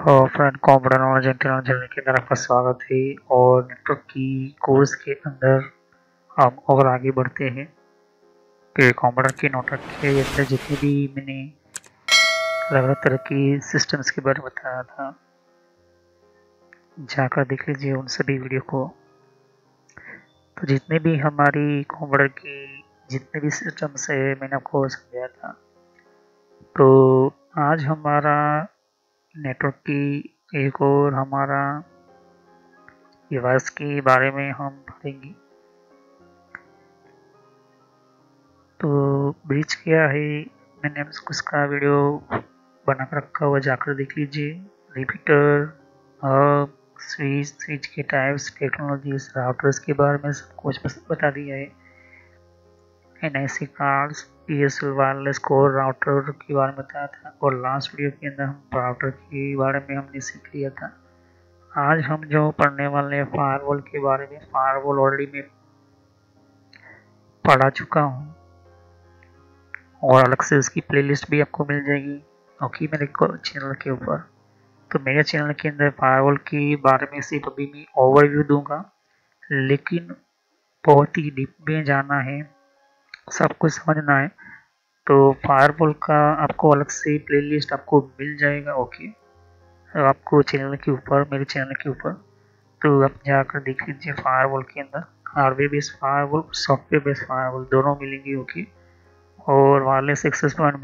Friend computer knowledge and technology के अंदर आपका स्वागत है। और नेटवर्क की कोर्स के अंदर हम और आगे बढ़ते हैं कि कंप्यूटर के नेटवर्क के अंदर जितने भी मैंने अलग अलग तरह की सिस्टम्स के बारे में बताया था, जाकर देख लीजिए उन सभी वीडियो को। तो जितने भी हमारी कंप्यूटर की जितने भी सिस्टम्स है मैंने आपको समझाया था। तो आज हमारा नेटवर्क की एक और हमारा डिवाइस के बारे में हम पढ़ेंगे। तो ब्रिज क्या है, मैंने उसका वीडियो बना कर रखा हुआ, जाकर देख लीजिए। रिपीटर, हब, स्विच के टाइप्स, टेक्नोलॉजीज, राउटर्स के बारे में सब कुछ बता दिया है। NIC cards, DSL wireless core router के बारे में बताया था। और लास्ट वीडियो के अंदर हम राउटर के बारे में हमने सीख लिया था। आज हम जो पढ़ने वाले हैं फायरवॉल के बारे में। फायरवॉल ऑलरेडी मैं पढ़ा चुका हूँ और अलग से उसकी प्लेलिस्ट भी आपको मिल जाएगी ओके मेरे चैनल के ऊपर। तो मेरे चैनल के अंदर फायरवॉल के बारे में सिर्फ अभी मैं ओवरव्यू दूंगा, लेकिन बहुत ही डीप में जाना है, सब कुछ समझना है। तो फायरवॉल का आपको अलग से प्लेलिस्ट आपको मिल जाएगा ओके, आपको चैनल के ऊपर, मेरे चैनल के ऊपर। तो आप जाकर देख लीजिए। फायरवॉल के अंदर hardware based firewall, software based firewall दोनों मिलेंगे ओके। और वायरलेस एक्सेस पॉइंट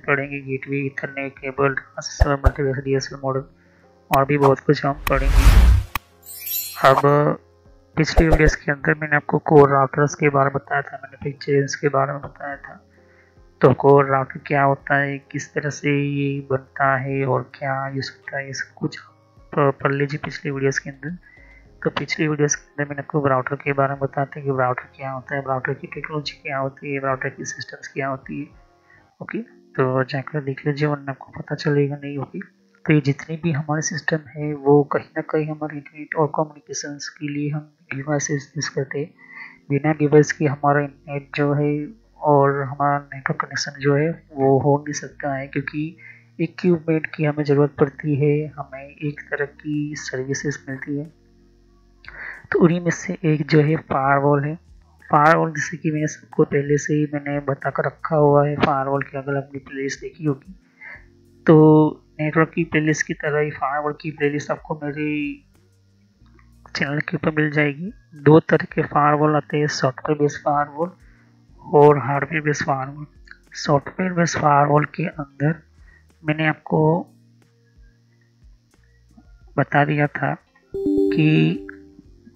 पढ़ेंगे, gateway, Ethernet, cable, transfer, multiplex, DSL model और भी बहुत कुछ हम पढ़ेंगे। अब पिछले वीडियोस के अंदर मैंने आपको कोर राउटर्स के बारे में बताया था, मैन्युफैक्चरर्स के बारे में बताया था। तो कोर राउटर क्या होता है, किस तरह से ये बनता है और क्या यूज़ होता है, ये सब कुछ पढ़ लीजिए पिछले वीडियोस के अंदर। तो पिछली वीडियोस के अंदर मैंने आपको राउटर के बारे में बताते हैं कि राउटर क्या होता है, राउटर की टेक्नोलॉजी क्या होती है, राउटर की सिस्टम्स क्या होती है ओके। तो जाकर देख लीजिए वरना आपको पता चलेगा नहीं ओके। तो ये जितनी भी हमारे सिस्टम है वो कहीं ना कहीं हमारे इंटरनेट और कम्युनिकेशंस के लिए हम डिवाइसेस यूज़ करते हैं। बिना डिवाइस के हमारा इंटरनेट जो है और हमारा नेटवर्क कनेक्शन जो है वो हो नहीं सकता है, क्योंकि इक्विपमेंट की हमें ज़रूरत पड़ती है, हमें एक तरह की सर्विसेज मिलती है। तो उन्हीं में से एक जो है फायरवॉल है। फायरवॉल जैसे कि मैंने सबको पहले से ही मैंने बता कर रखा हुआ है, फायरवॉल की अगर अपनी प्लेलिस्ट देखी होगी तो नेटवर्क की प्लेलिस्ट की तरह ही फायरवॉल की प्लेलिस्ट आपको मेरे चैनल के ऊपर मिल जाएगी। दो तरह के फायरवॉल आते हैं, सॉफ्टवेयर बेस्ड फायरवॉल और hardware based firewall. Software based firewall के अंदर मैंने आपको बता दिया था कि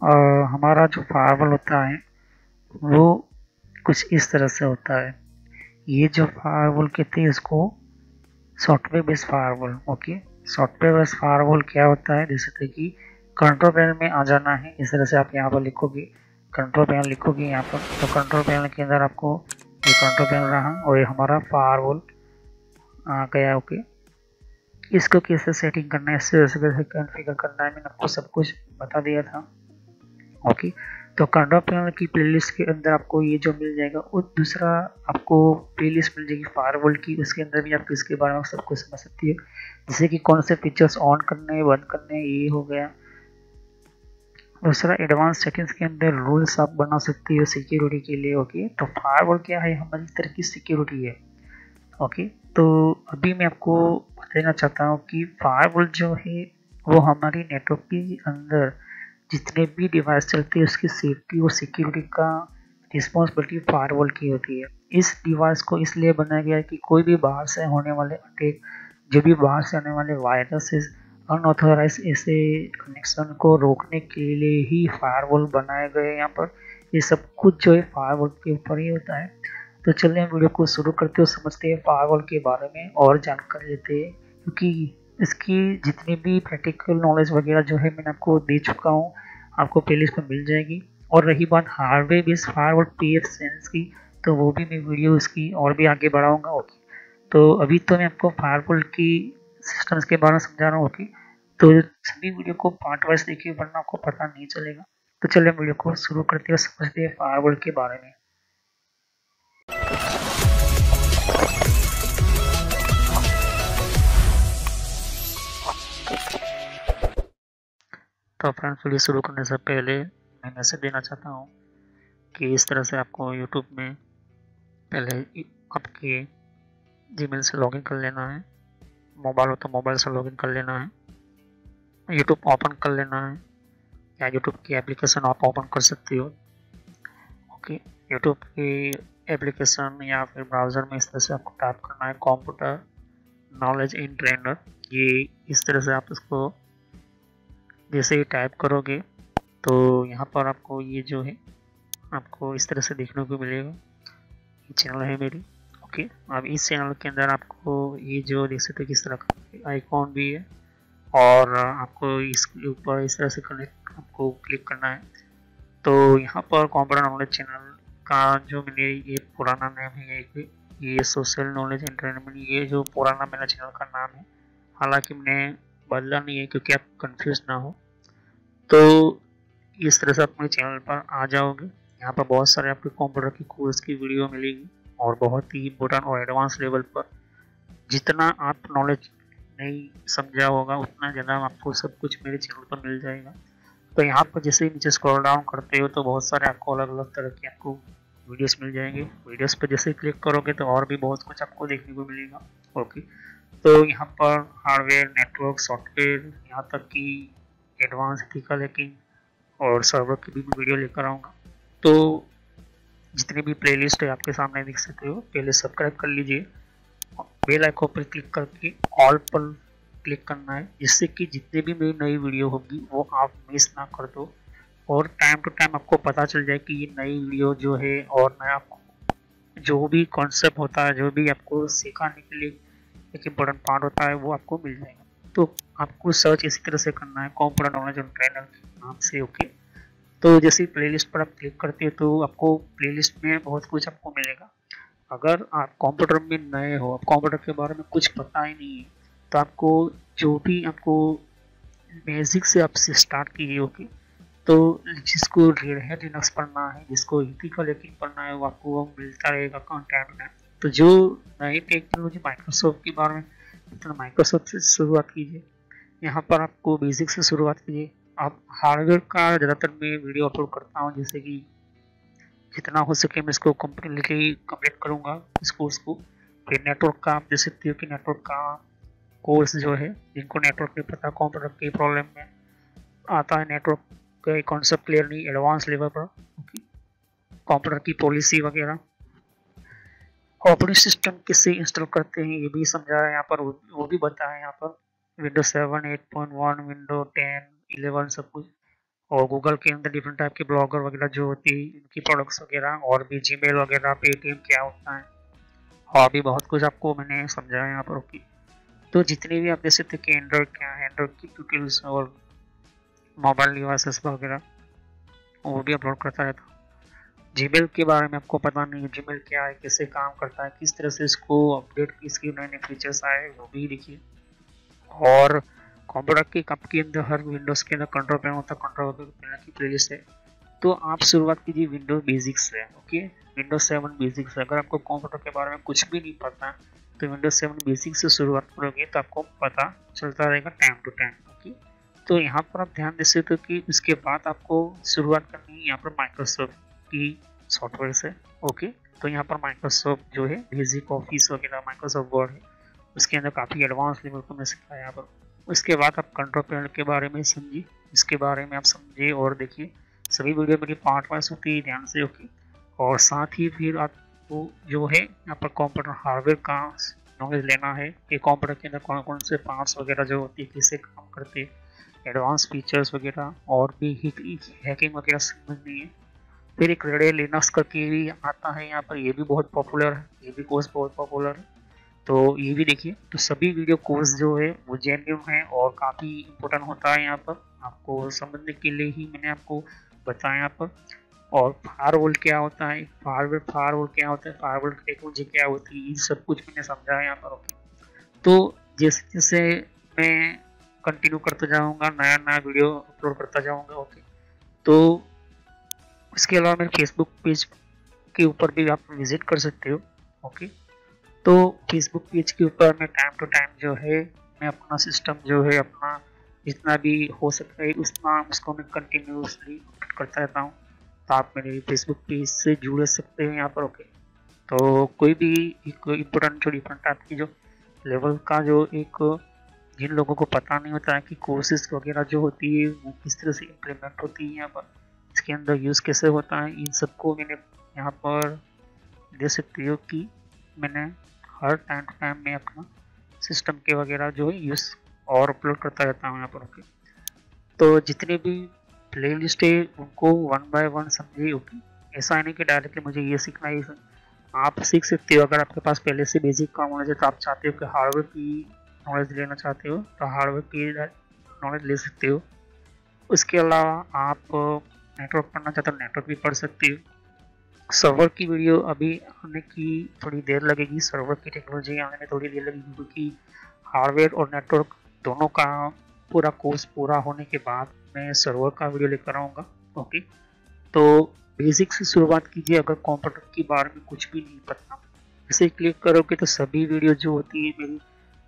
हमारा जो फायरवॉल होता है वो कुछ इस तरह से होता है। ये जो फायरवॉल कहते हैं इसको software based firewall okay. Software based firewall क्या होता है, जैसे कि कंट्रोल पैनल में आ जाना है। इस तरह से आप यहाँ पर लिखोगे, कंट्रोल पैनल लिखोगे यहाँ पर, तो कंट्रोल पैनल के अंदर आपको ये कंट्रोल पैनल रहा और ये हमारा फायरवॉल आ गया ओके। इसको कैसे सेटिंग करना है, कैसे कॉन्फ़िगर करना है, मैंने आपको सब कुछ बता दिया था ओके। तो कंट्रोल पैनल की प्लेलिस्ट के अंदर आपको ये जो मिल जाएगा, और दूसरा आपको प्लेलिस्ट मिल जाएगी फायरवॉल की, उसके अंदर भी आप इसके बारे में सब कुछ समझ सकती है, जैसे कि कौन से फीचर्स ऑन करने हैं, बंद करने हैं, ये हो गया। दूसरा एडवांस सेटिंग्स के अंदर रूल्स आप बना सकती हो सिक्योरिटी के लिए ओके। तो फायरवॉल क्या है, हमारी तरह की सिक्योरिटी है ओके। तो अभी मैं आपको बताना चाहता हूँ कि फायरवॉल जो है वो हमारी नेटवर्क के अंदर जितने भी डिवाइस चलते हैं उसकी सेफ्टी और सिक्योरिटी का रिस्पॉन्सिबिलिटी फायरवॉल की होती है। इस डिवाइस को इसलिए बनाया गया है कि कोई भी बाहर से होने वाले अटैक, जो भी बाहर से आने वाले वायरसेस, अनऑथोराइज ऐसे कनेक्शन को रोकने के लिए ही फायरवॉल बनाए गए। यहाँ पर ये सब कुछ जो है फायरवॉल के ऊपर ही होता है। तो चलिए हम वीडियो को शुरू करते हो, समझते हैं फायरवॉल के बारे में और जानकारी लेते हैं, क्योंकि इसकी जितनी भी प्रैक्टिकल नॉलेज वगैरह जो है मैंने आपको दे चुका हूँ, आपको प्लेलिस्ट में मिल जाएगी। और रही बात हार्डवेयर बेस्ड फायरवॉल PFSense की, तो वो भी मैं वीडियो इसकी और भी आगे बढ़ाऊंगा ओके। तो अभी तो मैं आपको फायरवॉल की सिस्टम्स के बारे में समझा रहा हूँ ओके। तो सभी वीडियो को पार्ट वाइज देखिए वरना आपको पता नहीं चलेगा। तो चलिए वीडियो को शुरू करते हैं, समझते हैं फायरवॉल के बारे में। तो फ्रेंड्स, वीडियो शुरू करने से पहले मैं मैसेज देना चाहता हूँ कि इस तरह से आपको यूट्यूब में पहले आपके जीमेल से लॉगिन कर लेना है। मोबाइल हो तो मोबाइल से लॉगिन कर लेना है, यूट्यूब ओपन कर लेना है, या यूट्यूब की एप्लीकेशन आप ओपन कर सकते हो। ओके, यूट्यूब की एप्लीकेशन या फिर ब्राउज़र में इस तरह से आपको टाइप करना है कंप्यूटर नॉलेज इन ट्रेनर। ये इस तरह से आप इसको जैसे ही टाइप करोगे तो यहाँ पर आपको ये जो है आपको इस तरह से देखने को मिलेगा। ये चैनल है मेरी। ओके, अब इस चैनल के अंदर आपको ये जो देख सकते हो किस तरह का आइकॉन भी है, और आपको इसके ऊपर इस तरह से कनेक्ट आपको क्लिक करना है। तो यहाँ पर कंप्यूटर नॉलेज चैनल का जो मैंने ये पुराना नाम है, ये सोशल नॉलेज एंटरटेनमेंट, ये जो पुराना मेरा चैनल का नाम है, हालांकि मैंने बदला नहीं है क्योंकि आप कंफ्यूज ना हो। तो इस तरह से आप मेरे चैनल पर आ जाओगे। यहाँ पर बहुत सारे आपके कंप्यूटर की कोर्स की वीडियो मिलेगी, और बहुत ही इम्पोर्टेंट और एडवांस लेवल पर जितना आप नॉलेज नहीं समझा होगा उतना ज़्यादा आपको सब कुछ मेरे चैनल पर मिल जाएगा। तो यहाँ पर जैसे ही नीचे स्क्रॉल डाउन करते हो तो बहुत सारे आपको अलग अलग तरह की आपको वीडियोस मिल जाएंगे। वीडियोस पर जैसे क्लिक करोगे तो और भी बहुत कुछ आपको देखने को मिलेगा। ओके, तो यहाँ पर हार्डवेयर, नेटवर्क, सॉफ्टवेयर, यहाँ तक कि एडवांस एथिकल हैकिंग और सर्वर की भी वीडियो लेकर आऊँगा। तो जितनी भी प्लेलिस्ट है आपके सामने देख सकते हो। पहले सब्सक्राइब कर लीजिए, बेल आइकन पर क्लिक करके ऑल पर क्लिक करना है, जिससे कि जितने भी मेरी नई वीडियो होगी वो आप मिस ना कर दो, और टाइम टू टाइम आपको पता चल जाए कि ये नई वीडियो जो है और नया जो भी कॉन्सेप्ट होता है, जो भी आपको सिखाने के लिए एक इम्पोर्टेंट पार्ट होता है, वो आपको मिल जाएगा। तो आपको सर्च इसी तरह से करना है कंप्यूटर नॉलेज ऑन ट्रेनर के नाम से। ओके, तो जैसे प्लेलिस्ट पर आप क्लिक करते हो तो आपको प्लेलिस्ट में बहुत कुछ आपको मिलेगा। अगर आप कंप्यूटर में नए हो, आप कंप्यूटर के बारे में कुछ पता ही नहीं है, तो आपको जो भी आपको बेसिक से आपसे स्टार्ट कीजिए। ओके, तो जिसको रेड हैट लिनक्स पढ़ना है, जिसको एथिकल हैकिंग पढ़ना है, वो आपको वो मिलता रहेगा कंटेंट में। तो जो नई टेक्नोलॉजी माइक्रोसॉफ्ट के बारे में, तो माइक्रोसॉफ्ट से शुरुआत कीजिए। यहाँ पर आपको बेसिक से शुरुआत कीजिए। आप हार्डवेयर का ज़्यादातर मैं वीडियो अपलोड करता हूँ, जैसे कि जितना हो सके मैं इसको कम्प्लीटली कंप्लीट करूँगा इस कोर्स को। फिर नेटवर्क का आप देख सकते हो कि नेटवर्क का कोर्स जो है, जिनको नेटवर्क नहीं पता, कंप्यूटर की प्रॉब्लम में आता है, नेटवर्क का कॉन्सेप्ट क्लियर नहीं, एडवांस लेवल पर कंप्यूटर की पॉलिसी वगैरह, ऑपरेटिंग सिस्टम किससे इंस्टॉल करते हैं ये भी समझाया यहाँ पर, वो भी बताया यहाँ पर। विंडोज 7, 8.1, विंडो 10, 11 सब कुछ, और गूगल के अंदर डिफरेंट टाइप के ब्लॉगर वगैरह जो होती है, इनकी प्रोडक्ट्स वगैरह, और भी जीमेल वगैरह, पेटीएम क्या होता है, और भी बहुत कुछ आपको मैंने समझाया यहाँ पर। ओके, तो जितने भी आप देख सकते कि एंड्रॉइड क्या है, एंड्रॉइड की ट्यूटोरियल्स और मोबाइल डिवाइसेस वगैरह वो भी अपलोड करता रहता हूँ। जीमेल के बारे में आपको पता नहीं है, जीमेल क्या है, कैसे काम करता है, किस तरह से इसको अपडेट, इसके नए नए फीचर्स आए, वो भी देखिए। और कंप्यूटर के कप के अंदर हर विंडोज के अंदर कंट्रोल पैनल होता है, कंट्रोल पैनल की प्लेलिस्ट है। तो आप शुरुआत कीजिए विंडोज बेसिक्स से। Okay, Windows 7 basics. अगर आपको कंप्यूटर के बारे में कुछ भी नहीं पता तो विंडोज 7 बेसिक्स से शुरुआत करोगे तो आपको पता चलता रहेगा टाइम टू टाइम। ओके, तो यहाँ पर आप ध्यान दे सकते हो कि उसके बाद आपको शुरुआत करनी है यहाँ पर माइक्रोसॉफ्ट की सॉफ्टवेयर से। ओके, तो यहाँ पर माइक्रोसॉफ्ट जो है बेसिक ऑफिस वगैरह, माइक्रोसॉफ्ट वर्ड है, उसके अंदर काफ़ी एडवांस लेवल को मैं सिखाया यहाँ पर। उसके बाद आप कंट्रोल पैनल के बारे में समझिए, इसके बारे में आप समझिए और देखिए। सभी वीडियो मेरी पार्ट वाइज होती है, ध्यान से। ओके, और साथ ही फिर आपको जो है यहाँ पर कंप्यूटर हार्डवेयर का नॉलेज लेना है कि कंप्यूटर के अंदर कौन कौन से पार्ट्स वगैरह जो होती है, कैसे काम करते हैं, एडवांस फीचर्स वगैरह, और भी हैकिंग वगैरह समझनी है। फिर एक रेड लिनक्स करके भी आता है यहाँ पर, ये भी बहुत पॉपुलर है, ये भी कोर्स बहुत पॉपुलर है, तो ये भी देखिए। तो सभी वीडियो कोर्स जो है वो जेन्युइन है और काफ़ी इम्पोर्टेंट होता है यहाँ पर, आपको समझने के लिए ही मैंने आपको बताया यहाँ पर। और फायरवॉल क्या होता है, फायरवॉल क्या होता है, फायरवॉल टेक्नोलॉजी क्या होती है, ये सब कुछ मैंने समझाया यहाँ पर। ओके, तो जैसे जैसे मैं कंटिन्यू करता जाऊँगा, नया नया वीडियो अपलोड करता जाऊँगा। ओके, तो इसके अलावा मेरे फेसबुक पेज के ऊपर भी आप विजिट कर सकते हो। ओके, तो फेसबुक पेज के ऊपर मैं टाइम टू टाइम जो है मैं अपना सिस्टम जो है अपना जितना भी हो सकता है उतना उसको मैं कंटिन्यूसली अपडेट करता रहता हूँ। तो आप मेरे फेसबुक पेज से जुड़ सकते हैं यहाँ पर। ओके, तो कोई भी एक इम्पोर्टेंट जो डिफरेंट टाइप की जो लेवल का जो एक जिन लोगों को पता नहीं होता है कि कोर्सेज वगैरह जो होती है वो किस तरह से इम्प्लीमेंट होती है यहाँ पर, इसके अंदर यूज़ कैसे होता है, इन सबको मैंने यहाँ पर दे सकती हो कि मैंने हर टाइम टू टाइम में अपना सिस्टम के वगैरह जो है यूज़ और अपलोड करता रहता हूँ यहाँ पर। ओके, तो जितने भी प्ले लिस्ट है उनको वन बाय वन समझिए। ओके, ऐसा नहीं कि डायरेक्टली मुझे ये सीखना है, आप सीख सकते हो। अगर आपके पास पहले से बेसिक का नॉलेज है तो आप चाहते हो कि हार्डवेयर की नॉलेज लेना चाहते हो तो हार्डवेयर की नॉलेज ले सकते हो। उसके अलावा आप नेटवर्क पढ़ना चाहते हो नेटवर्क भी पढ़ सकते हो। सर्वर की वीडियो अभी आने की थोड़ी देर लगेगी, सर्वर की टेक्नोलॉजी आने में थोड़ी देर लगेगी, क्योंकि हार्डवेयर और नेटवर्क दोनों का पूरा कोर्स पूरा होने के बाद मैं सर्वर का वीडियो लेकर आऊँगा। ओके, तो बेसिक से शुरुआत कीजिए। अगर कंप्यूटर के बारे में कुछ भी नहीं पता, इसे क्लिक करोगे तो सभी वीडियो जो होती है मेरी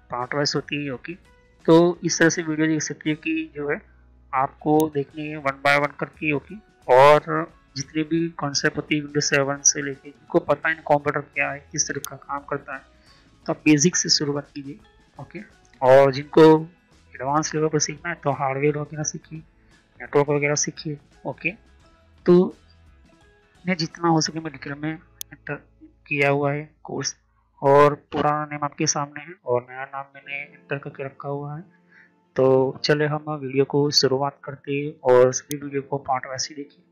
पार्ट वाइज होती है। ओके, तो इस तरह से वीडियो देख सकती है कि जो है आपको देखनी है वन बाय वन करके। ओके, और जितने भी कॉन्सेप्ट होती है विंडोज 7 से लेके, जिनको पता है कंप्यूटर क्या है किस तरह का काम करता है, तो आप बेसिक से शुरुआत कीजिए। ओके, और जिनको एडवांस लेवल पर सीखना है तो हार्डवेयर वगैरह सीखिए, नेटवर्क वगैरह सीखिए। ओके, तो मैं जितना हो सके मैं डिटेल में एंटर किया हुआ है कोर्स, और पुराना नेम आपके सामने है और नया नाम मैंने एंटर करके रखा हुआ है। तो चले हम वीडियो को शुरुआत करते हैं और सभी वीडियो को पार्ट वाइज ही देखिए।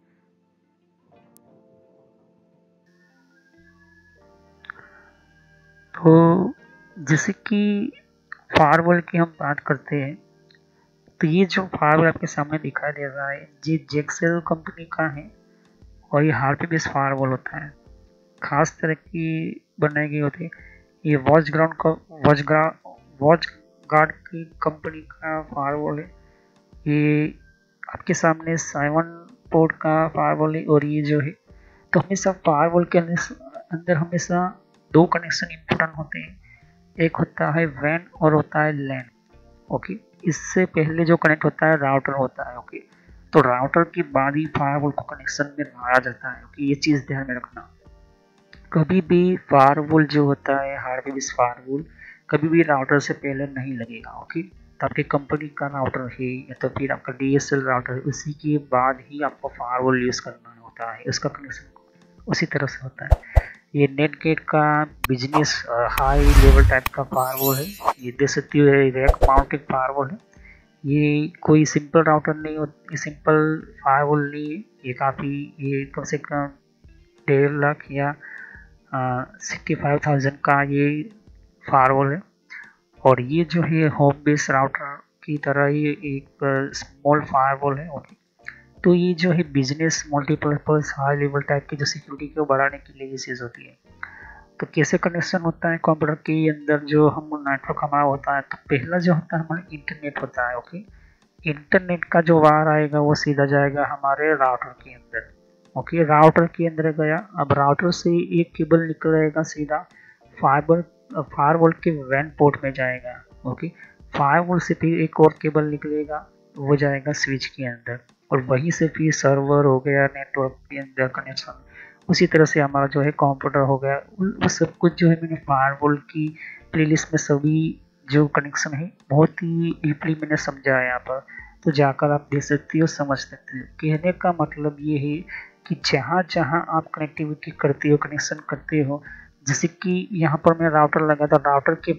तो जैसे कि फायरवॉल की हम बात करते हैं, तो ये जो फायरवॉल आपके सामने दिखाई दे रहा है ये जेक्सेल कंपनी का है और ये हार्पी बेस्ड फायरवॉल होता है, खास तरह की बनाई गई होती है। ये वॉच गार्ड की कंपनी का फायरवॉल है। ये आपके सामने 7 पोर्ट का फायरवॉल है और ये जो है, तो हमेशा फायरवॉल के अंदर हमेशा दो कनेक्शन इम्पोर्टेंट होते हैं, एक होता है वैन और होता है लैन। ओके, इससे पहले जो कनेक्ट होता है राउटर होता है। ओके, तो राउटर के बाद ही फायरवॉल को कनेक्शन में लाया जाता है। ओके, ये चीज़ ध्यान में रखना। कभी भी फायरवॉल जो होता है हार्डवेयर बेस्ड फायरवॉल कभी भी राउटर से पहले नहीं लगेगा। ओके, तो आपकी कंपनी का राउटर है या तो फिर आपका डीएसएल राउटर है, उसी के बाद ही आपको फायरवॉल यूज़ करना होता है, उसका कनेक्शन उसी तरह से होता है। ये नेटगेट का बिजनेस हाई लेवल टाइप का फायरवॉल है, ये देख सकते हो रैक माउंटेड फायरवॉल है। ये कोई सिंपल राउटर नहीं होती, सिंपल फायरवॉल नहीं है, ये काफ़ी ये कम से कम 1.5 लाख या 65,000 का ये फायरवॉल है। और ये जो है होम बेस राउटर की तरह ये एक स्मॉल फायरवॉल है। ओके, तो ये जो है business multipurpose high level type की जो सिक्योरिटी को बढ़ाने के लिए ये चीज़ होती है। तो कैसे कनेक्शन होता है कंप्यूटर के अंदर, जो हम नेटवर्क हमारा होता है, तो पहला जो होता है हमारा इंटरनेट होता है। ओके, इंटरनेट का जो वायर आएगा वो सीधा जाएगा हमारे राउटर के अंदर। ओके, राउटर के अंदर गया, अब राउटर से एक केबल निकलेगा सीधा फायरवॉल के वैन पोर्ट में जाएगा। ओके, फायरवॉल से फिर एक और केबल निकलेगा, वो जाएगा स्विच के अंदर, और वहीं से फिर सर्वर हो गया नेटवर्क के अंदर कनेक्शन। उसी तरह से हमारा जो है कंप्यूटर हो गया, वो सब कुछ जो है मैंने फायरवॉल की प्लेलिस्ट में सभी जो कनेक्शन है बहुत ही डीपली मैंने समझा है यहाँ पर, तो जाकर आप देख सकते हो, समझ सकते हो। कहने का मतलब ये है कि जहाँ जहाँ आप कनेक्टिविटी करते हो, कनेक्शन करते हो, जैसे कि यहाँ पर मैं राउटर लगा था, राउटर के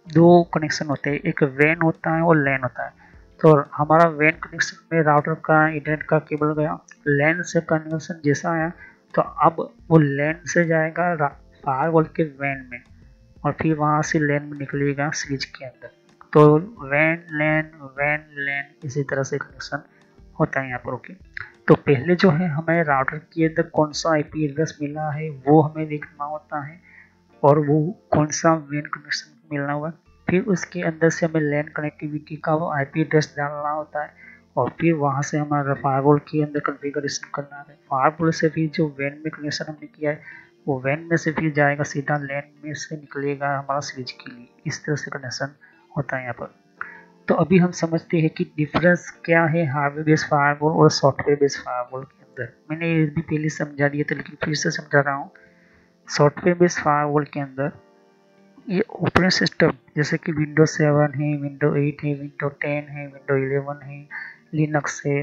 दो कनेक्शन होते हैं, एक वैन होता है और लैन होता है। तो हमारा वैन कनेक्शन में राउटर का इंटरनेट का केबल गया, लैन से कनेक्शन जैसा आया तो अब वो लैन से जाएगा फायरवॉल के वैन में, और फिर वहाँ से लैन में निकलेगा स्विच के अंदर। तो वैन लैन इसी तरह से कनेक्शन होता है यहाँ पर। ओके, तो पहले जो है हमें राउटर के अंदर कौन सा आईपी एड्रेस मिला है वो हमें देखना होता है, और वो कौन सा वैन कनेक्शन मिलना हुआ, फिर उसके अंदर से हमें लैन कनेक्टिविटी का वो आईपी एड्रेस डालना होता है, और फिर वहाँ से हमारा फायरवॉल के अंदर कॉन्फ़िगरेशन करना है। फायरवॉल से फिर जो वैन में कनेक्शन हमने किया है वो वैन में से फिर जाएगा सीधा लैन में से निकलेगा हमारा स्विच के लिए। इस तरह से कनेक्शन होता है यहाँ पर। तो अभी हम समझते हैं कि डिफरेंस क्या है हार्डवेयर बेस्ड फायरवॉल और सॉफ्टवेयर बेस्ड फायरवॉल के अंदर। मैंने ये भी पहले समझा दिया था, लेकिन फिर से समझा रहा हूँ। सॉफ्टवेयर बेस्ड फायरवॉल के अंदर ये ऑपरेटिंग सिस्टम जैसे कि विंडो 7 है, विंडो 8 है, विंडो 10 है, विंडो 11 है, लिनक्स है,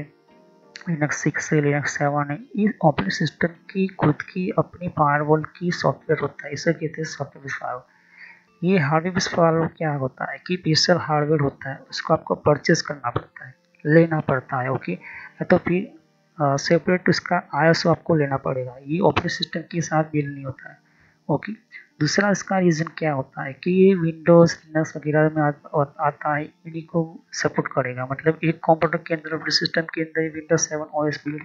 लिनक्स 6 है, लिनक्स 7 है, इस ऑपरेटिंग सिस्टम की खुद की अपनी फायरवॉल की सॉफ्टवेयर होता है। इसे कहते हैं सॉफ्टवेयर बेस्ड फायरवॉल। ये हार्डवेयर बेस्ड फायरवॉल क्या होता है कि स्पेशल हार्डवेयर होता है, उसको आपको परचेज करना पड़ता है, लेना पड़ता है। ओके, तो फिर सेपरेट उसका आईएसओ आपको लेना पड़ेगा। ये ऑपरेटिंग सिस्टम के साथ बिल नहीं होता है। ओके, दूसरा इसका रीज़न क्या होता है कि ये विंडोज़ लिनक्स वगैरह में आता है, इन्हीं को सपोर्ट करेगा। मतलब एक कंप्यूटर के अंदर ऑपरेटिंग सिस्टम के अंदर विंडोज 7 ओएस बिल्ड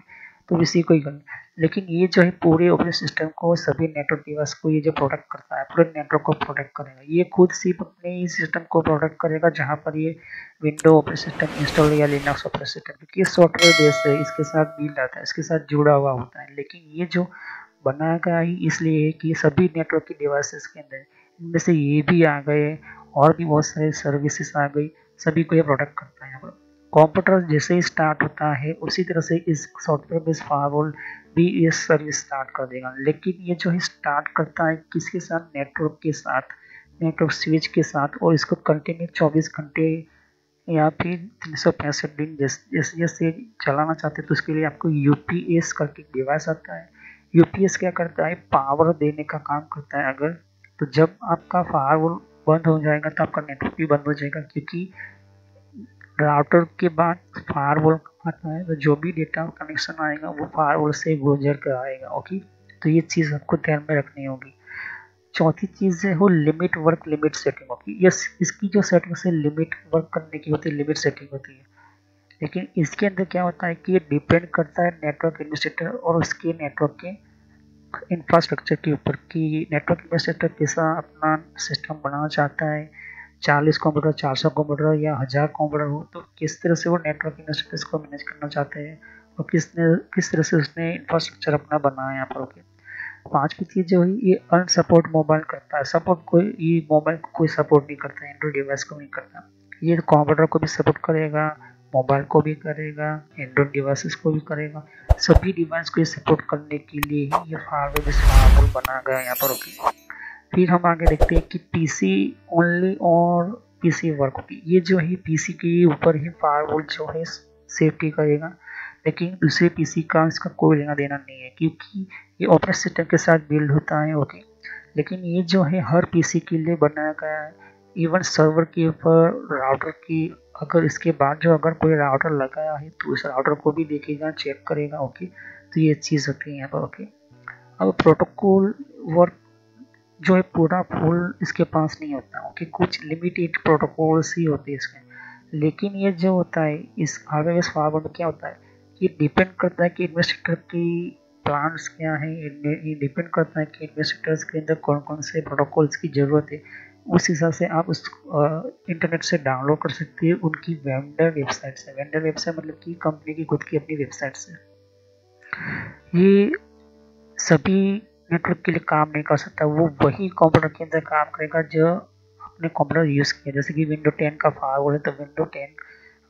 तो इसी को ही करना, लेकिन ये जो है पूरे ऑपरेटिंग सिस्टम को, सभी नेटवर्क डिवाइस को ये जो प्रोटेक्ट करता है, पूरे नेटवर्क को प्रोटेक्ट करेगा। ये खुद सिर्फ अपने ही सिस्टम को प्रोटेक्ट करेगा जहाँ पर ये विंडो ऑपरेटिंग सिस्टम इंस्टॉल या लिनक्स ऑपरेटिंग सिस्टम, क्योंकि सॉफ्टवेयर बेस्ड है, इसके साथ बिल्ड आता है, इसके साथ जुड़ा हुआ होता है। लेकिन ये जो बनाया गया ही इसलिए है कि सभी नेटवर्क की डिवाइसेस के अंदर इनमें से ये भी आ गए और भी बहुत सारे सर्विसेज आ गई, सभी को ये प्रोटेक्ट करता है। यहाँ पर कंप्यूटर जैसे ही स्टार्ट होता है उसी तरह से इस सॉफ्टवेयर बेस्ड फायरवॉल भी ये सर्विस स्टार्ट कर देगा। लेकिन ये जो है स्टार्ट करता है किसके साथ? नेटवर्क के साथ, नेटवर्क स्विच के साथ, और इसको कंटिन्यू 24 घंटे या फिर 365 दिन जैसे जैसे चलाना चाहते हैं तो उसके लिए आपको यूपीएस करके डिवाइस आता है। यूपीएस क्या करता है? पावर देने का काम करता है। अगर तो जब आपका फायरवॉल बंद हो जाएगा तो आपका नेटवर्क भी बंद हो जाएगा, क्योंकि राउटर के बाद फायरवॉल आता है, तो जो भी डेटा कनेक्शन आएगा वो फायरवॉल से गुजर कर आएगा। ओके, तो ये चीज़ आपको ध्यान में रखनी होगी। चौथी चीज़ है वो लिमिट वर्क लिमिट सेटिंग होगी। यस, इसकी जो सेटिंग से लिमिट वर्क करने की होती है, लिमिट सेटिंग होती है। लेकिन इसके अंदर क्या होता है कि ये डिपेंड करता है नेटवर्क एडमिनिस्ट्रेटर और उसके नेटवर्क के इंफ्रास्ट्रक्चर के ऊपर कि नेटवर्क एडमिनिस्ट्रेटर कैसा अपना सिस्टम बनाना चाहता है। 40 कंप्यूटर, 400 कंप्यूटर या 1000 कंप्यूटर हो तो किस तरह से वो नेटवर्क एडमिनिस्ट्रेटर्स को मैनेज करना चाहते हैं और किस तरह से उसने इंफ्रास्ट्रक्चर अपना बनाया यहाँ पर। ओके, पांचवी चीज जो है ये अनसपोर्ट मोबाइल करता है। सपोर्ट कोई, ये मोबाइल को कोई सपोर्ट नहीं करता है, एंड्रॉइड डिवाइस को नहीं करता। ये कंप्यूटर को भी सपोर्ट करेगा, मोबाइल को भी करेगा, एंड्रॉइड डिवाइसेस को भी करेगा। सभी डिवाइस को सपोर्ट करने के लिए ही ये फायरवॉल बेस्ड फायरवॉल बनाया गया है यहाँ पर। ओके, फिर हम आगे देखते हैं कि पीसी ओनली और पीसी वर्क होगी। ये जो है पीसी के ऊपर ही फायरवॉल जो है सेफ्टी करेगा, लेकिन दूसरे पीसी का इसका कोई लेना देना नहीं है, क्योंकि ये ऑपरेटिंग सिस्टम के साथ बिल्ड होता है। ओके, लेकिन ये जो है हर पीसी के लिए बनाया गया है। इवन सर्वर के ऊपर राउटर की, अगर इसके बाद जो अगर कोई राउटर लगाया है तो उस राउटर को भी देखेगा, चेक करेगा। ओके, तो ये चीज़ होती है यहाँ पर। ओके, अब प्रोटोकॉल वर्क जो है पूरा फुल इसके पास नहीं होता। ओके, कुछ लिमिटेड प्रोटोकॉल्स ही होते हैं इसमें। लेकिन ये जो होता है इस हार्डवेयर बेस्ड फायरवॉल में क्या होता है, ये डिपेंड करता है कि एडमिनिस्ट्रेटर की प्लान्स क्या है। ये डिपेंड करता है कि एडमिनिस्ट्रेटर्स के अंदर कौन कौन से प्रोटोकॉल्स की ज़रूरत है। उस हिसाब से आप उस इंटरनेट से डाउनलोड कर सकते हैं उनकी वेंडर वेबसाइट से। वेंडर वेबसाइट मतलब कि कंपनी की खुद की अपनी वेबसाइट से। ये सभी नेटवर्क के लिए काम नहीं कर सकता, वो वही कंप्यूटर के अंदर काम करेगा जो अपने कंप्यूटर यूज़ किया। जैसे कि विंडो 10 का फायरवॉल है तो विंडो 10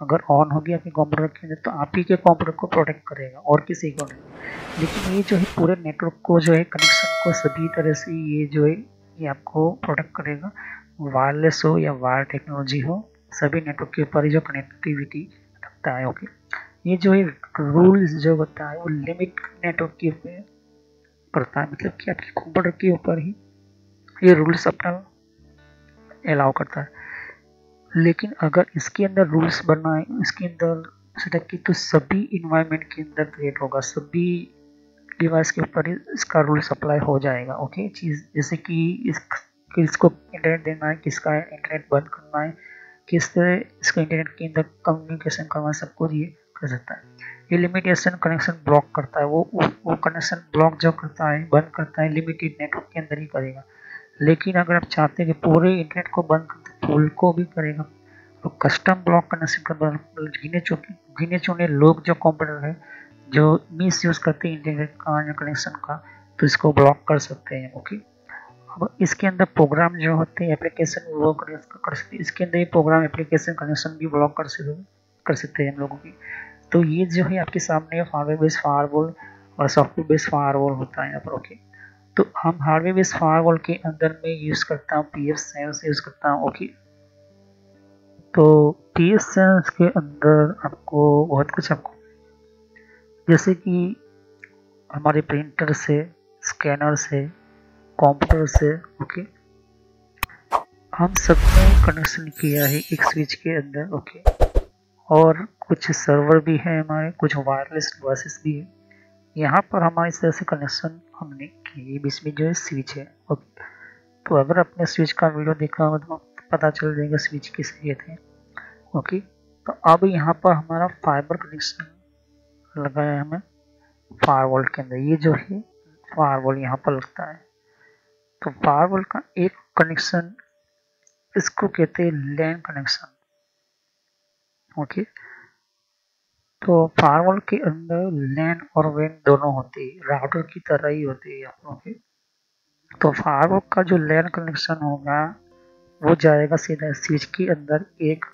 अगर ऑन होगी आपके कंप्यूटर के अंदर तो आप ही के कंप्यूटर को प्रोटेक्ट करेगा और किसी को नहीं। लेकिन ये जो है पूरे नेटवर्क को जो है कनेक्शन को सभी तरह से ये जो है ये आपको प्रोटेक्ट करेगा, वायरलेस हो या वायर टेक्नोलॉजी हो, सभी नेटवर्क के ऊपर ही जो कनेक्टिविटी रखता है। ओके, ये जो है रूल्स जो होता है वो लिमिट नेटवर्क के ऊपर करता है, मतलब कि आपके कंप्यूटर के ऊपर ही ये रूल्स अपना अलाउ करता है। लेकिन अगर इसके अंदर रूल्स बनाए, इसके अंदर सेटअप की, तो सभी इन्वायरमेंट के अंदर क्रिएट होगा, सभी डिवाइस के ऊपर इसका रूल्स अप्लाई हो जाएगा। ओके, चीज़ जैसे कि किसको इंटरनेट देना है, किसका इंटरनेट बंद करना है, किस तरह इसको इंटरनेट के अंदर कम्युनिकेशन करना है, सब कुछ ये कर सकता है। ये लिमिटेशन कनेक्शन ब्लॉक करता है, वो कनेक्शन ब्लॉक जो करता है, बंद करता है, लिमिटेड नेटवर्क के अंदर ही करेगा। लेकिन अगर आप चाहते हैं कि पूरे इंटरनेट को बंद कर फुल को भी करेगा तो कस्टम ब्लॉक कनेक्शन कर, गिने चुने लोग जो कंप्यूटर है जो मिस यूज करते हैं इंटरनेट का या कनेक्शन का, तो इसको ब्लॉक कर सकते हैं। ओके, अब इसके अंदर प्रोग्राम जो होते हैं एप्लीकेशन वो कर सकते हैं, इसके अंदर ये प्रोग्राम एप्लीकेशन कनेक्शन भी ब्लॉक कर सकते हैं हम लोगों की। तो ये जो है आपके सामने हार्डवेयर बेस्ड फायरवॉल और सॉफ्टवेयर बेस्ड फायरवॉल होता है यहाँ पर। ओके, तो हम हार्डवेयर बेस्ड फायरवॉल के अंदर में यूज करता हूँ PF7 यूज करता हूँ। ओके, तो PF7 के अंदर आपको बहुत कुछ आपको जैसे कि हमारे प्रिंटर से, स्कैनर से, कंप्यूटर से, ओके, हम सब ने कनेक्शन किया है एक स्विच के अंदर। ओके, और कुछ सर्वर भी है हमारे, कुछ वायरलेस डिवाइसेस भी है। यहाँ पर हमारे इस तरह से कनेक्शन हमने किए, बीच में जो है स्विच है। ओके, तो अगर आपने स्विच का वीडियो देखा होगा तो पता चल जाएगा स्विच किस लिए थे। ओके, तो अब यहाँ पर हमारा फाइबर कनेक्शन लगा है हमें फायरवॉल के अंदर। ये जो है फायरवॉल यहाँ पर लगता है। तो फायरवॉल का एक कनेक्शन, इसको कहते हैं लैन कनेक्शन। ओके, तो फायरवॉल के अंदर लैन और वैन दोनों होते हैं, राउटर की तरह ही होते हैं। ओके, तो फायरवॉल का जो लैन कनेक्शन होगा वो जाएगा सीधा स्विच के अंदर एक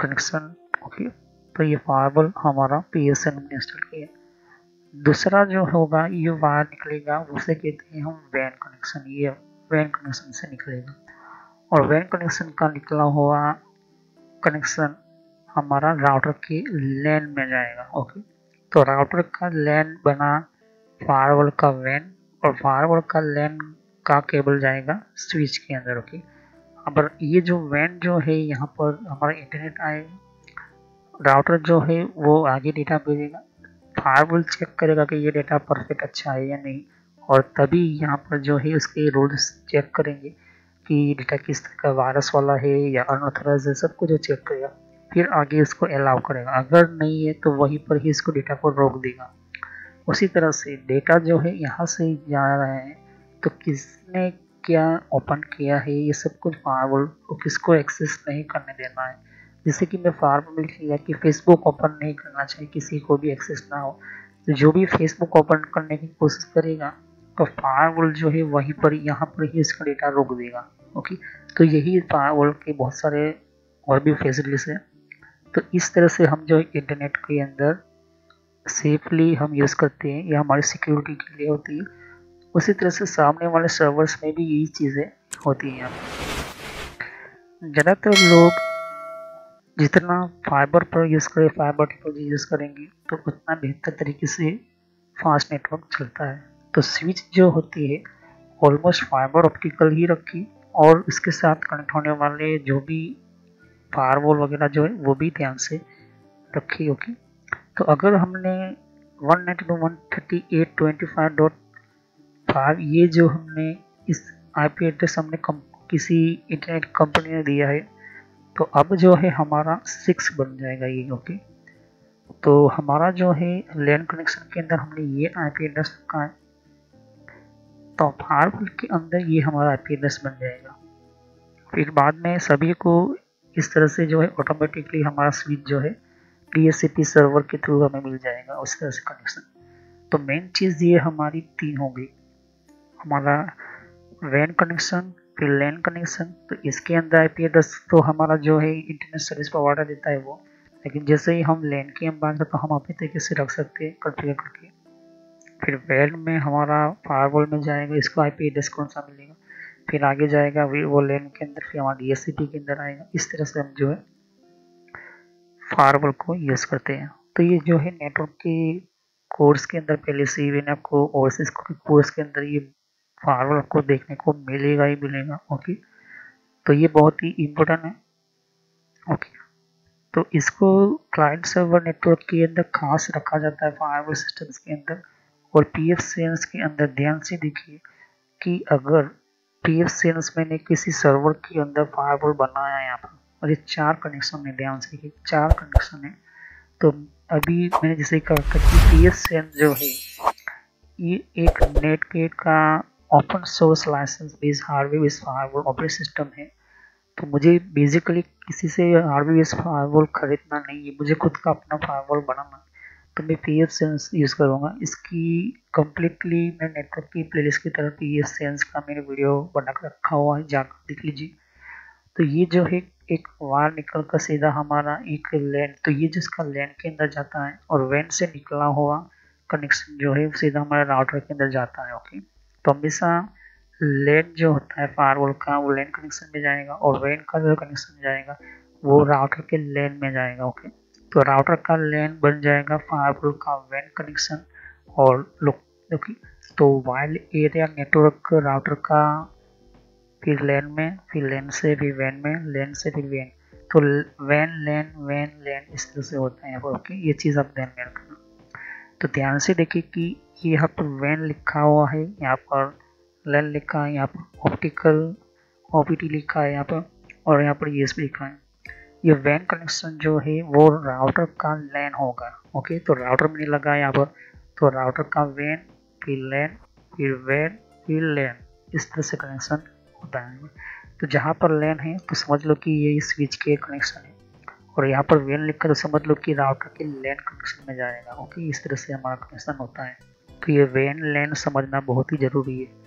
कनेक्शन। ओके, तो ये फायरवॉल हमारा PSN में इंस्टॉल किया। दूसरा जो होगा ये वायर निकलेगा, उसे कहते हैं हम वैन कनेक्शन। ये वैन कनेक्शन से निकलेगा, और वैन कनेक्शन का निकला हुआ कनेक्शन हमारा राउटर के लैन में जाएगा। ओके, तो राउटर का लैन बना फायरवॉल का वैन, और फायरवॉल का लैन का केबल जाएगा स्विच के अंदर। ओके, अब ये जो वैन जो है यहाँ पर हमारा इंटरनेट आएगा, राउटर जो है वो आगे डेटा भेजेगा, फायरवॉल चेक करेगा कि ये डेटा परफेक्ट अच्छा है या नहीं, और तभी यहाँ पर जो है उसके रूल्स चेक करेंगे कि डेटा किस तरह का वायरस वाला है या अनऑथराइज्ड है, सब कुछ जो चेक करेगा, फिर आगे इसको अलाउ करेगा। अगर नहीं है तो वहीं पर ही इसको डेटा को रोक देगा। उसी तरह से डेटा जो है यहाँ से जा रहा है तो किसने क्या ओपन किया है ये सब कुछ फायरवॉल को किसको एक्सेस नहीं करने देना है। जैसे कि मैं फायरवॉल में लिखा कि फेसबुक ओपन नहीं करना चाहिए, किसी को भी एक्सेस ना हो। तो जो भी फेसबुक ओपन करने की कोशिश करेगा तो फायरवॉल जो है वहीं पर यहाँ पर ही इसका डेटा रोक देगा। ओके, तो यही फायरवॉल के बहुत सारे और भी फैसिलिटीज है। तो इस तरह से हम जो इंटरनेट के अंदर सेफली हम यूज़ करते हैं, यह हमारी सिक्योरिटी के लिए होती है। उसी तरह से सामने वाले सर्वर्स में भी यही चीज़ें होती हैं। ज़्यादातर लोग जितना फाइबर पर यूज़ करें, फाइबर टेक्नोलॉजी यूज़ करेंगे तो उतना बेहतर तरीके से फास्ट नेटवर्क चलता है। तो स्विच जो होती है ऑलमोस्ट फाइबर ऑप्टिकल ही रखी, और इसके साथ कनेक्ट होने वाले जो भी फायरवॉल वगैरह जो है वो भी ध्यान से रखी। ओके, तो अगर हमने 192.138.25.5 ये जो हमने इस IP एड्रेस हमने किसी इंटरनेट कंपनी ने दिया है, तो अब जो है हमारा 6 बन जाएगा ये। ओके, तो हमारा जो है लैन कनेक्शन के अंदर हमने ये IP एड्रेस रखा है, तो फायरवॉल के अंदर ये हमारा IP एड्रेस बन जाएगा। फिर बाद में सभी को इस तरह से जो है ऑटोमेटिकली हमारा स्विच जो है DHCP सर्वर के थ्रू हमें मिल जाएगा उस तरह से कनेक्शन। तो मेन चीज़ ये हमारी 3 हो गई, हमारा वैन कनेक्शन, फिर लैन कनेक्शन। तो इसके अंदर IP एड्रेस तो हमारा जो है इंटरनेट सर्विस प्रोवाइडर देता है वो, लेकिन जैसे ही हम लैन की हम बात करते तो हम अपने तरीके से रख सकते हैं कॉन्फ़िगर करके। फिर वैन में हमारा फायरवॉल में जाएगा, इसको IP एड्रेस कौन सा मिलेगा, फिर आगे जाएगा वो लैन के अंदर, फिर हमारा DHCP के अंदर आएगा। इस तरह से हम जो है फायरवॉल को यूज़ करते हैं। तो ये जो है नेटवर्क के कोर्स के अंदर पहले से ही मैंने आपको ओवरसीज कोर्स के अंदर ये फायरवॉल आपको देखने को मिलेगा ही मिलेगा। ओके, तो ये बहुत ही इम्पोर्टेंट है। ओके, तो इसको क्लाइंट सर्वर नेटवर्क के अंदर खास रखा जाता है फायरवॉल सिस्टम्स के अंदर। और PF7 के अंदर ध्यान से देखिए कि अगर PF7 मैंने किसी सर्वर के अंदर फायरवॉल बनाया है यहाँ पर, और ये 4 कनेक्शन है, ध्यान से देखिए 4 कनेक्शन है। तो अभी मैंने जैसे कहा कि PF7 जो है ये एक नेटगेट का open source licence based hardware based firewall operating system है। तो मुझे बेसिकली किसी से हार्डवेयर बेस्ड फायरवॉल खरीदना नहीं है, मुझे खुद का अपना फायरवॉल बनाना। तो मैं पी एफ सेंस यूज़ करूँगा। इसकी कम्प्लीटली मैं नेटवर्क की प्लेलिस्ट की तरफ पी एफ सेंस का मैंने वीडियो बना कर रखा हुआ है, जाकर देख लीजिए। तो ये जो है एक वायर निकल कर सीधा हमारा एक लैन, तो ये जिसका लैन के अंदर जाता है और वैन से निकला हुआ कनेक्शन जो है सीधा हमारे राउटर के अंदर जाता है। ओके, तो हमेशा लैन जो होता है फायरवॉल का वो लैन कनेक्शन में जाएगा और वैन का जो कनेक्शन जाएगा वो राउटर के लैन में जाएगा। ओके, तो राउटर का लैन बन जाएगा फायरवॉल का वैन कनेक्शन और ओके, तो वाइड एरिया नेटवर्क राउटर का, फिर लैन में, फिर लैन से फिर वैन में, लैन से फिर वैन, तो वैन लैन इस तरह से होता है। ओके, ये चीज़ आप ध्यान में रखना। तो ध्यान से देखिए कि ये यहाँ पर वैन लिखा हुआ है, यहाँ पर लैन लिखा है, यहाँ पर ऑप्टिकल ओपीटी लिखा है यहाँ पर, और यहाँ पर यूएसबी लिखा है। ये वैन कनेक्शन जो है वो राउटर का लैन होगा। ओके, तो राउटर में नहीं लगा यहाँ पर, तो राउटर का वैन, फिर लैन, फिर वैन, फिर लैन, इस तरह से कनेक्शन होता है। तो जहाँ पर लैन है तो समझ लो कि ये स्विच के कनेक्शन है, और यहाँ पर वैन लिखकर तो समझ लो कि राउटर के लैन कनेक्शन में जाएगा। ओके, इस तरह से हमारा कनेक्शन होता है। तो ये वैन लैन समझना बहुत ही ज़रूरी है।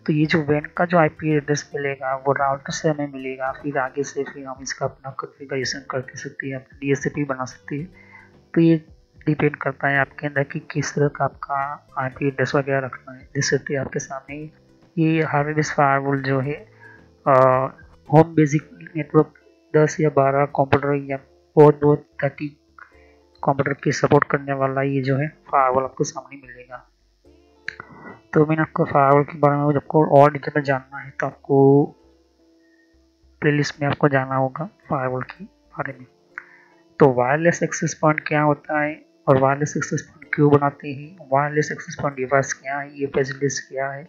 तो ये जो वैन का जो आईपी एड्रेस मिलेगा वो राउटर से हमें मिलेगा, फिर आगे से फिर हम इसका अपना कॉन्फ़िगरेशन कर सकते हैं, अपना डीएचसीपी बना सकते हैं। तो ये डिपेंड करता है आपके अंदर कि किस तरह का आपका आईपी एड्रेस वगैरह रखना है। जैसे आपके सामने ये हार्डवेयर फायरवॉल जो है होम बेसिक नेटवर्क 10 या 12 कंप्यूटर या बहुत 30 कंप्यूटर की सपोर्ट करने वाला ये जो है फायरवॉल आपको सामने मिलेगा। तो मैंने आपको फायरवॉल के बारे में आपको और डिटेल में जानना है तो आपको प्लेलिस्ट में आपको जाना होगा फायरवॉल के बारे में। तो वायरलेस एक्सेस पॉइंट क्या होता है और वायरलेस एक्सेस पॉइंट क्यों बनाते हैं, वायरलेस एक्सेस पॉइंट डिवाइस क्या है, ये फैसिलिटीज क्या है,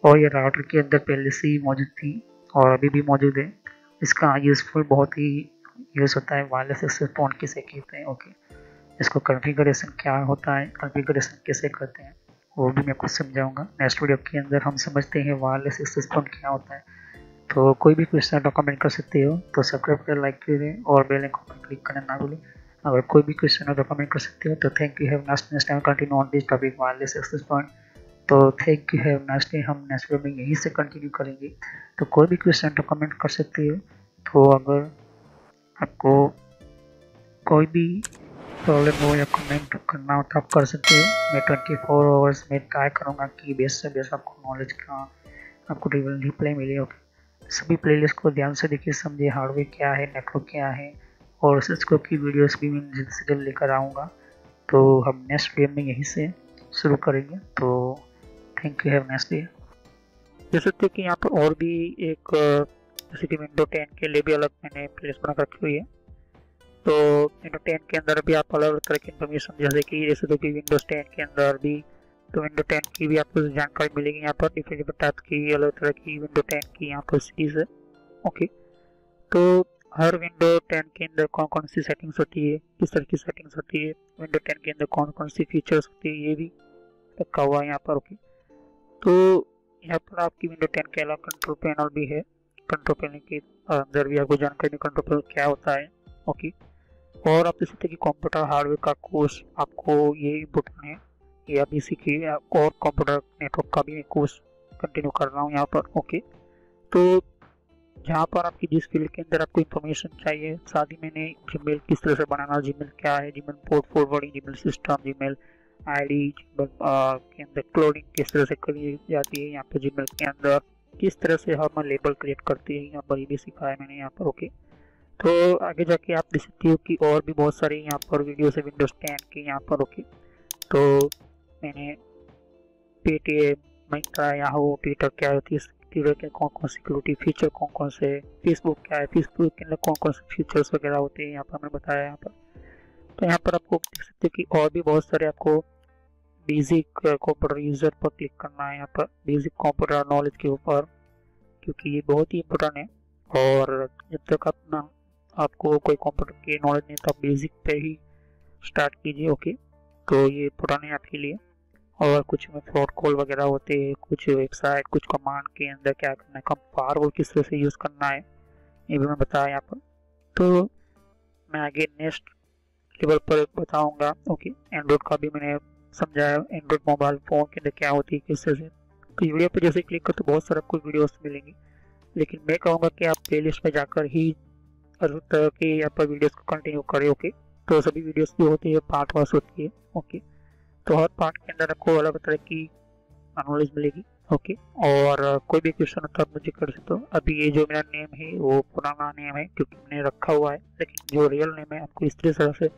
और ये राउटर के अंदर पहले से ही मौजूद थी और अभी भी मौजूद है। इसका यूज़फुल बहुत ही यूज़ होता है। वायरलेस एक्सेस पॉइंट किसे कहते हैं, ओके, इसको कॉन्फ़िगरेशन क्या होता है, कॉन्फ़िगरेशन कैसे करते हैं, वो भी मैं आपको समझाऊंगा नेक्स्ट वीडियो के अंदर। हम समझते हैं वायरलेस एक्सेस पॉइंट क्या होता है। तो कोई भी क्वेश्चन आप कमेंट कर सकते हो, तो सब्सक्राइब कर, लाइक करें और बेल आइकन पर क्लिक करना ना भूलें। अगर कोई भी क्वेश्चन आप कमेंट कर सकते हो। तो thank you, have next time continue on this topic wireless access point. तो thank you, have next day, हम नेक्स्ट वीडियो में यहीं से कंटिन्यू करेंगे। तो कोई भी क्वेश्चन तो कमेंट कर सकते हो। तो अगर आपको कोई भी प्रॉब्लम हो या कमेंट करना हो तो आप कर सकते हो। मैं 24 आवर्स में ट्राई करूँगा कि बेस्ट से बेस्ट आपको नॉलेज का आपको रिप्लाई मिले। ओके, सभी प्लेलिस्ट को ध्यान से देखिए, समझिए हार्डवेयर क्या है, नेटवर्क क्या है, और सिस्को की वीडियोस भी मैं जल्द से जल्द लेकर आऊँगा। तो हम नेक्स्ट वीडियो में यहीं से शुरू करेंगे। तो thank you, have next day. देख सकते हो कि यहाँ पर और भी एक जैसे कि विंडो 10 के लिए भी अलग मैंने प्लेलिस्ट बना रखी हुई है। तो विंडो 10 के अंदर भी आप अलग अलग तरह की इन्फॉर्मेशन, जैसे तो कि विंडोज 10 के अंदर भी, तो विंडो 10 की भी आपको जानकारी मिलेगी यहाँ पर। डिफरेंट टाइप की अलग तरह की विंडो 10 की यहाँ पर सीरीज है। ओके, तो हर विंडो 10 के अंदर कौन कौन सी सेटिंग्स होती है, किस तरह की सेटिंग्स होती है, विंडो 10 के अंदर कौन कौन सी फीचर्स होती है, ये भी रखा हुआ है यहाँ पर। ओके, तो यहाँ पर आपकी विंडो 10 के अलावा कंट्रोल पैनल भी है। कंट्रोल पैनल के अंदर भी आपको जानकारी कंट्रोल पैनल क्या होता है। ओके, और आप देख सकते हैं कि कंप्यूटर हार्डवेयर का कोर्स आपको ये इम्पोर्टेंट है, ये आप इसी की और कंप्यूटर नेटवर्क का भी कोर्स कंटिन्यू कर रहा हूँ यहाँ पर। ओके, तो जहाँ पर आपकी जिस फील्ड के अंदर आपको इन्फॉर्मेशन चाहिए, साथ ही मैंने जीमेल किस तरह से बनाना, जीमेल क्या है, Gmail port forwarding, Gmail system, Gmail ID के अंदर क्लोनिंग किस तरह से करी जाती है, यहाँ पर जीमेल के अंदर किस तरह से हम लेबल क्रिएट करते हैं, यहाँ पर ये भी सिखाया मैंने यहाँ पर। ओके, तो आगे जाके आप देख सकते हो कि और भी बहुत सारे यहाँ पर वीडियो है विंडोज 10 के यहाँ पर। ओके, तो मैंने पेटीएम, मिंत्रा, याहू, ट्विटर क्या होती है, ट्विटर के कौन कौन सिक्योरिटी फीचर कौन कौन से, फेसबुक क्या है, फेसबुक के अंदर कौन कौन से फीचर्स वगैरह होते हैं यहाँ पर मैंने बताया यहाँ पर। तो यहाँ पर आपको देख सकते हो कि और भी बहुत सारे आपको बेसिक कंप्यूटर यूजर पर क्लिक करना है यहाँ पर, बेसिक कंप्यूटर नॉलेज के ऊपर, क्योंकि ये बहुत ही इम्पोर्टेंट है। और जब तक अपना आपको कोई कंप्यूटर की नॉलेज नहीं तो आप बेसिक पे ही स्टार्ट कीजिए। ओके, तो ये पुराने आपके लिए। और कुछ में फ्रॉड कॉल वगैरह होते हैं, कुछ वेबसाइट, कुछ कमांड के अंदर क्या करना है, कम फायरवॉल किस तरह से यूज़ करना है, ये भी मैं बताया यहाँ पर। तो मैं आगे नेक्स्ट लेवल पर बताऊंगा। ओके, एंड्रॉइड का भी मैंने समझाया, एंड्रॉइड मोबाइल फ़ोन के अंदर क्या होती है, किस तरह से। तो वीडियो पर जैसे क्लिक कर तो बहुत सारे आपको वीडियोस मिलेंगी, लेकिन मैं कहूँगा कि आप प्लेलिस्ट में जाकर ही हर तरह के यहाँ पर वीडियोस को कंटिन्यू करें। ओके, तो सभी वीडियोस जो होती है पार्ट वाइज होती है। ओके, तो हर पार्ट के अंदर आपको अलग तरह की नॉलेज मिलेगी। ओके, और कोई भी क्वेश्चन हो तो आप मुझे कर सकते हो। अभी ये जो मेरा नेम है वो पुराना नेम है क्योंकि मैंने रखा हुआ है, लेकिन जो रियल नेम है आपको इस तरह से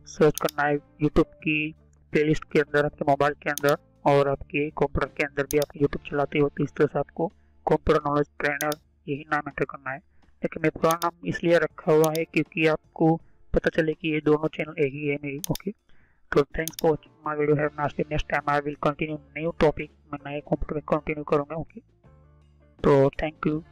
सर्च करना है यूट्यूब की प्लेलिस्ट के अंदर, आपके मोबाइल के अंदर और आपके कंप्यूटर के अंदर भी। आप यूट्यूब चलाते हो तो इस तरह से आपको कंप्यूटर नॉलेज ट्रेनर यही नाम एंटर करना है। लेकिन मैं पुराना नाम इसलिए रखा हुआ है क्योंकि आपको पता चले कि ये दोनों चैनल एक ही है मेरी। ओके, तो thanks for watching my video. Have nice day. Next time I will continue new topic, मैं नए कंप्यूटर में कंटिन्यू करूँगा। ओके, तो थैंक यू।